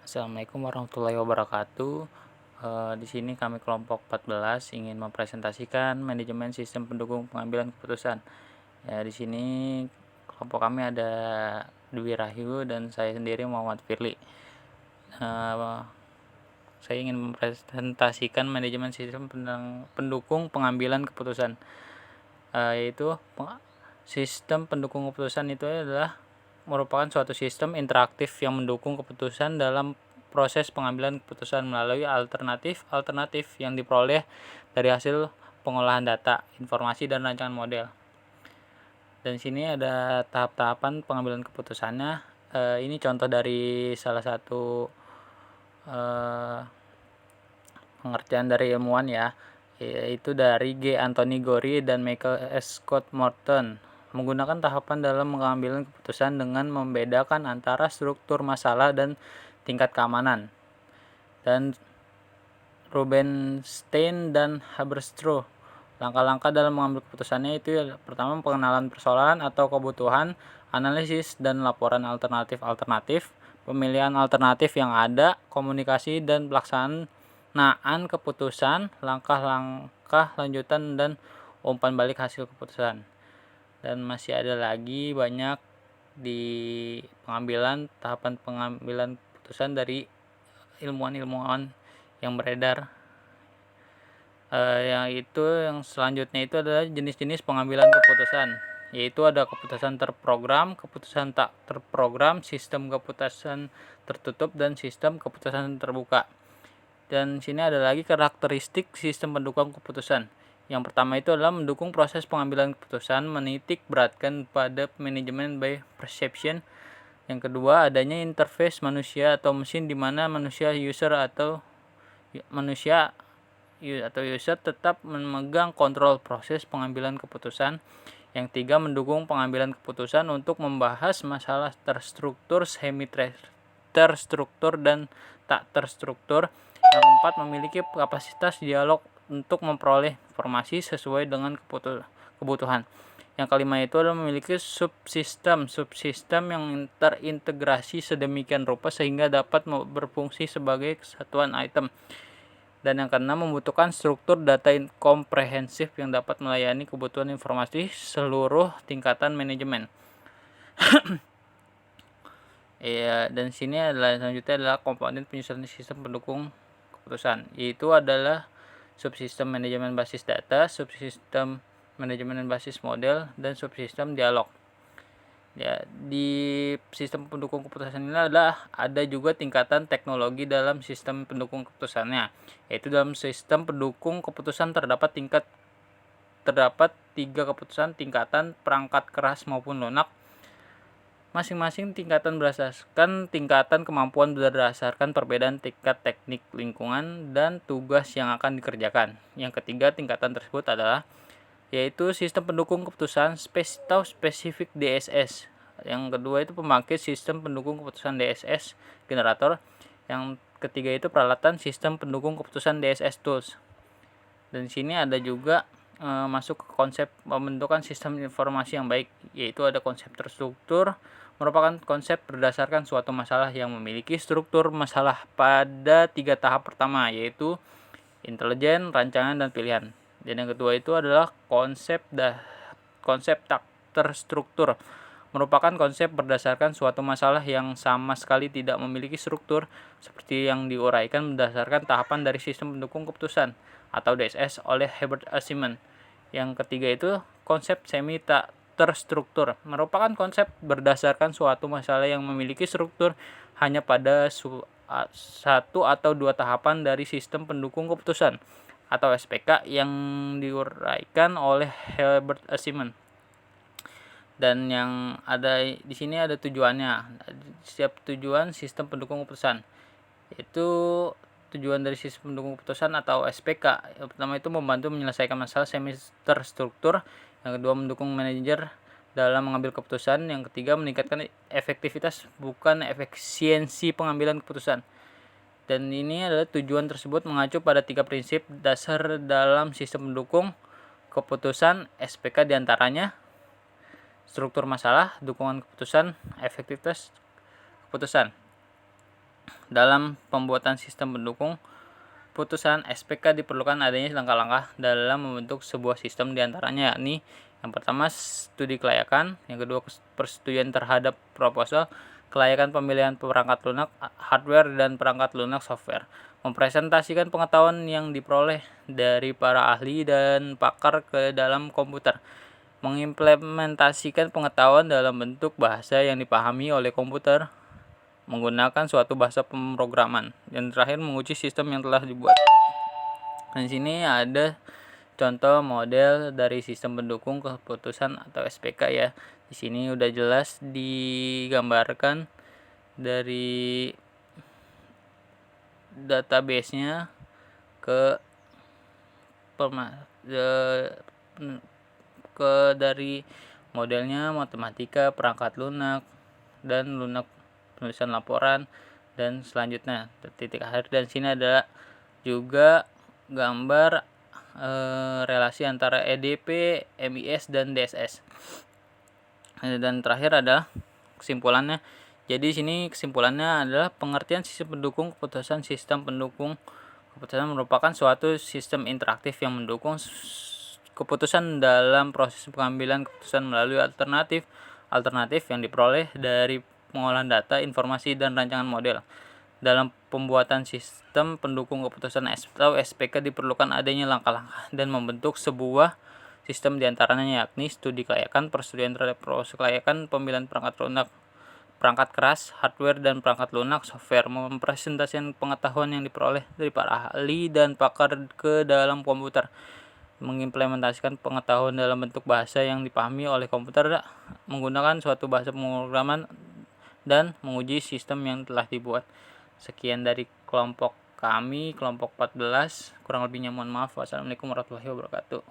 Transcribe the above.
Assalamualaikum warahmatullahi wabarakatuh. Di sini kami kelompok 14 ingin mempresentasikan manajemen sistem pendukung pengambilan keputusan. Ya, di sini kelompok kami ada Dwi Rahayu dan saya sendiri Muhammad Firly. Saya ingin mempresentasikan manajemen sistem pendukung pengambilan keputusan. Yaitu sistem pendukung keputusan itu adalah merupakan suatu sistem interaktif yang mendukung keputusan dalam proses pengambilan keputusan melalui alternatif yang diperoleh dari hasil pengolahan data, informasi, dan rancangan model. Dan sini ada tahap-tahapan pengambilan keputusannya. Ini contoh dari salah satu pengertian dari ilmuwan ya, yaitu dari G. Anthony Gorey dan Michael S. Scott Morton. Menggunakan tahapan dalam mengambil keputusan dengan membedakan antara struktur masalah dan tingkat keamanan. Dan Rubenstein dan Haberstroh. Langkah-langkah dalam mengambil keputusannya itu pertama pengenalan persoalan atau kebutuhan, analisis dan laporan alternatif, pemilihan alternatif yang ada, komunikasi dan pelaksanaan keputusan, langkah-langkah lanjutan dan umpan balik hasil keputusan. Dan masih ada lagi banyak di tahapan pengambilan keputusan dari ilmuwan-ilmuwan yang beredar. Yang selanjutnya itu adalah jenis-jenis pengambilan keputusan, yaitu ada keputusan terprogram, keputusan tak terprogram, sistem keputusan tertutup, dan sistem keputusan terbuka. Dan sini ada lagi karakteristik sistem pendukung keputusan. Yang pertama itu adalah mendukung proses pengambilan keputusan, menitik beratkan pada manajemen by perception. Yang kedua, adanya interface manusia atau mesin di mana user tetap memegang kontrol proses pengambilan keputusan. Yang tiga, mendukung pengambilan keputusan untuk membahas masalah terstruktur, semi terstruktur, dan tak terstruktur. Yang keempat, memiliki kapasitas dialog untuk memperoleh informasi sesuai dengan kebutuhan. Yang kelima itu adalah memiliki subsistem yang terintegrasi sedemikian rupa sehingga dapat berfungsi sebagai kesatuan item. Dan yang keenam, membutuhkan struktur data komprehensif yang dapat melayani kebutuhan informasi seluruh tingkatan manajemen. Dan sini selanjutnya adalah komponen penyusunan sistem pendukung keputusan, yaitu adalah subsistem manajemen basis data, subsistem manajemen basis model, dan subsistem dialog. Ya, di sistem pendukung keputusan ini ada juga tingkatan teknologi dalam sistem pendukung keputusannya, yaitu dalam sistem pendukung keputusan terdapat 3 keputusan tingkatan perangkat keras maupun lunak. Masing-masing tingkatan berdasarkan tingkatan kemampuan berdasarkan perbedaan tingkat teknik lingkungan dan tugas yang akan dikerjakan. Yang ketiga tingkatan tersebut adalah yaitu sistem pendukung keputusan spesifik DSS. Yang kedua itu pembangkit sistem pendukung keputusan DSS generator. Yang ketiga itu peralatan sistem pendukung keputusan DSS tools. Dan di sini ada juga masuk ke konsep pembentukan sistem informasi yang baik, yaitu ada konsep terstruktur, merupakan konsep berdasarkan suatu masalah yang memiliki struktur masalah pada 3 tahap pertama, yaitu intelijen, rancangan, dan pilihan. Dan yang kedua itu adalah konsep tak terstruktur, merupakan konsep berdasarkan suatu masalah yang sama sekali tidak memiliki struktur seperti yang diuraikan berdasarkan tahapan dari sistem pendukung keputusan atau DSS oleh Herbert Simon. Yang ketiga itu konsep semi tak terstruktur, merupakan konsep berdasarkan suatu masalah yang memiliki struktur hanya pada satu atau dua tahapan dari sistem pendukung keputusan atau SPK yang diuraikan oleh Herbert Simon. Dan yang ada di sini ada tujuannya. Setiap tujuan sistem pendukung keputusan, itu tujuan dari sistem pendukung keputusan atau SPK. Yang pertama itu membantu menyelesaikan masalah semi terstruktur. Yang kedua, mendukung manajer dalam mengambil keputusan. Yang ketiga, meningkatkan efektivitas bukan efisiensi pengambilan keputusan. Dan ini adalah tujuan tersebut mengacu pada 3 prinsip dasar dalam sistem pendukung keputusan SPK, diantaranya struktur masalah, dukungan keputusan, efektivitas keputusan. Dalam pembuatan sistem pendukung putusan SPK diperlukan adanya langkah-langkah dalam membentuk sebuah sistem, diantaranya yakni yang pertama studi kelayakan, yang kedua persetujuan terhadap proposal, kelayakan pemilihan perangkat lunak hardware dan perangkat lunak software, mempresentasikan pengetahuan yang diperoleh dari para ahli dan pakar ke dalam komputer, mengimplementasikan pengetahuan dalam bentuk bahasa yang dipahami oleh komputer menggunakan suatu bahasa pemrograman, dan terakhir menguji sistem yang telah dibuat. Di sini ada contoh model dari sistem pendukung keputusan atau SPK ya. Di sini udah jelas digambarkan dari database-nya ke dari modelnya matematika, perangkat lunak, dan lunak penulisan laporan, dan selanjutnya titik akhir. Dan sini ada juga gambar relasi antara EDP, MIS, dan DSS. Dan terakhir adalah kesimpulannya. Jadi sini kesimpulannya adalah pengertian sistem pendukung keputusan. Sistem pendukung keputusan merupakan suatu sistem interaktif yang mendukung keputusan dalam proses pengambilan keputusan melalui alternatif yang diperoleh dari pengolahan data, informasi, dan rancangan model. Dalam pembuatan sistem pendukung keputusan atau SPK diperlukan adanya langkah-langkah dan membentuk sebuah sistem, diantaranya yakni studi kelayakan, persetujuan terhadap proses kelayakan, pemilihan perangkat keras, hardware, dan perangkat lunak software, mempresentasikan pengetahuan yang diperoleh dari para ahli dan pakar ke dalam komputer, mengimplementasikan pengetahuan dalam bentuk bahasa yang dipahami oleh komputer menggunakan suatu bahasa pemrograman, dan menguji sistem yang telah dibuat. Sekian dari kelompok kami, kelompok 14. Kurang lebihnya mohon maaf. Wassalamualaikum warahmatullahi wabarakatuh.